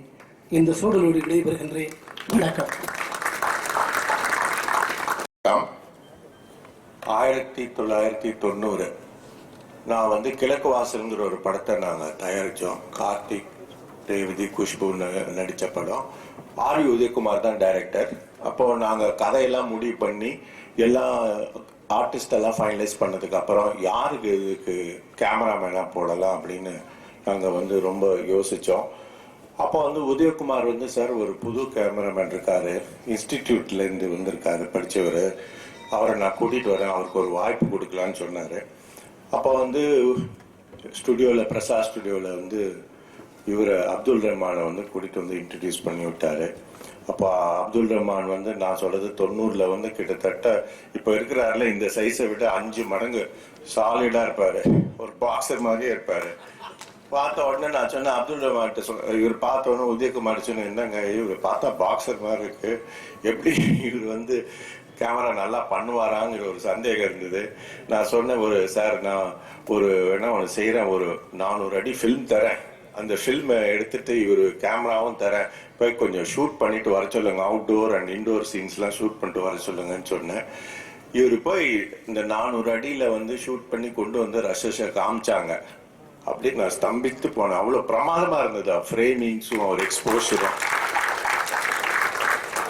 இந்த சூழலோடு விடைபெறுகின்றேன். வணக்கம். 1990 நான் வந்து கிழக்கு வாசல்ங்கிற ஒரு படத்தை நாங்கள் தயாரித்தோம். கார்த்திக், ரேவதி, குஷ்பு நடித்த படம். ஆர் உதயகுமார் தான் டைரக்டர். அப்போது நாங்கள் கதையெல்லாம் முடிவு பண்ணி எல்லாம் ஆர்டிஸ்ட் எல்லாம் ஃபைனலைஸ் பண்ணதுக்கு அப்புறம் யாருக்கு இதுக்கு கேமராமேனாக போடலாம் அப்படின்னு நாங்கள் வந்து ரொம்ப யோசித்தோம். அப்போ வந்து உதயகுமார் வந்து, சார் ஒரு புது கேமராமேன் இருக்காரு, இன்ஸ்டிடியூட்லேருந்து வந்திருக்காரு, படித்தவர், அவரை நான் கூட்டிகிட்டு வரேன், அவருக்கு ஒரு வாய்ப்பு கொடுக்கலான்னு சொன்னார். அப்போ வந்து ஸ்டுடியோவில், பிரசாத் ஸ்டுடியோவில் வந்து இவர் அப்துல் ரஹ்மானை வந்து கூட்டிகிட்டு வந்து இன்ட்ரடியூஸ் பண்ணி விட்டார். அப்போ அப்துல் ரஹ்மான் வந்து நான் சொல்கிறது 90 வந்து கிட்டத்தட்ட இப்போ இருக்கிறாரில் இந்த சைஸை விட 5 மடங்கு சாலிடாக இருப்பார், ஒரு பாக்ஸர் மாதிரியே இருப்பார். பார்த்த உடனே நான் சொன்னேன் அப்துல் ரஹ்மான்கிட்ட சொன்னேன், இவர் பார்த்த உடனே உதயகுமார் சொன்னேன், என்னங்க இவர் பார்த்தா பாக்ஸர் மாதிரி இருக்கு, எப்படி இவர் வந்து கேமரா நல்லா பண்ணுவாராங்கிற ஒரு சந்தேகம் இருந்தது. நான் சொன்னேன், ஒரு சார் நான் ஒரு வேணா ஒன்று செய்கிறேன், ஒரு 400 அடி ஃபில்ம் தரேன், அந்த ஃபில்மை எடுத்துட்டு இவர் கேமராவும் தரேன், போய் கொஞ்சம் ஷூட் பண்ணிட்டு வர சொல்லுங்க, அவுட்டோர் அண்ட் இன்டோர் சீன்ஸ்லாம் ஷூட் பண்ணிட்டு வர சொல்லுங்கன்னு சொன்னேன். இவர் போய் இந்த 400 அடியில் வந்து ஷூட் பண்ணி கொண்டு வந்து ரஷஷை காமிச்சாங்க. அப்படி நான் ஸ்தம்பித்து போனேன், அவ்வளோ பிரமாதமாக இருந்தது ஃப்ரேமிங்ஸும் ஒரு எக்ஸ்போஷரும்.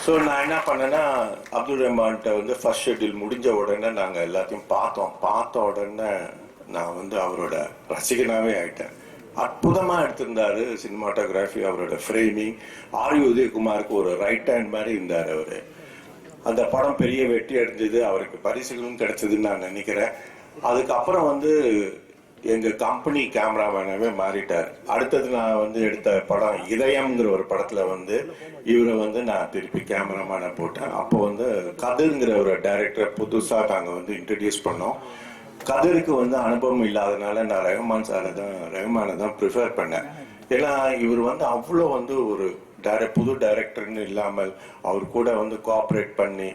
ஸோ நான் என்ன பண்ணேன்னா அப்துல் ரஹ்மான்கிட்ட வந்து ஃபர்ஸ்ட் ஷெட்யூல் முடிஞ்ச உடனே நாங்கள் எல்லாத்தையும் பார்த்த உடனே நான் வந்து அவரோட ரசிகனாகவே ஆயிட்டேன். அற்புதமாக எடுத்திருந்தாரு சினிமாட்டோகிராஃபி, அவரோட ஃப்ரேமிங். ஆர் உதயகுமாருக்கு ஒரு ரைட் ஹேண்ட் மாதிரி இருந்தார் அவர். அந்த படம் பெரிய வெற்றி அடைஞ்சது, அவருக்கு பரிசுகளும் கிடைச்சதுன்னு நான் நினைக்கிறேன். அதுக்கப்புறம் வந்து எங்கள் கம்பெனி கேமராமேனாவே மாறிட்டார். அடுத்தது நான் வந்து எடுத்த படம் இதயம்ங்கிற ஒரு படத்தில் வந்து இவரை வந்து நான் திருப்பி கேமராமேனை போட்டேன். அப்போ வந்து கதிர்ங்கிற ஒரு டைரக்டர் புதுசாக நாங்கள் வந்து இன்ட்ரடியூஸ் பண்ணோம். கதிருக்கு வந்து அனுபவம் இல்லாதனால நான் ரஹ்மானை தான் ப்ரிஃபர் பண்ணேன். ஏன்னா இவர் வந்து அவ்வளோ வந்து ஒரு புது டைரக்டர்னு இல்லாமல் அவர் கூட வந்து கோஆப்ரேட் பண்ணி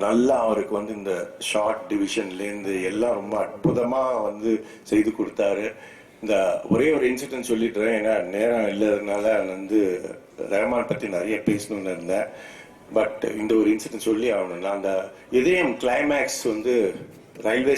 நல்லா அவருக்கு வந்து இந்த ஷார்ட் டிவிஷன்லேருந்து எல்லாம் ரொம்ப அற்புதமாக வந்து செய்து கொடுத்தாரு. இந்த ஒரே ஒரு இன்சிடென்ட் சொல்லிடுறேன், ஏன்னா நேரம் இல்லாததுனால வந்து ரஹ்மான் பற்றி நிறைய பேசணும்னு இருந்தேன். பட் இந்த ஒரு இன்சிடென்ட் சொல்லி ஆகணும். நான் அந்த இதயம் கிளைமேக்ஸ் வந்து ரயில்வே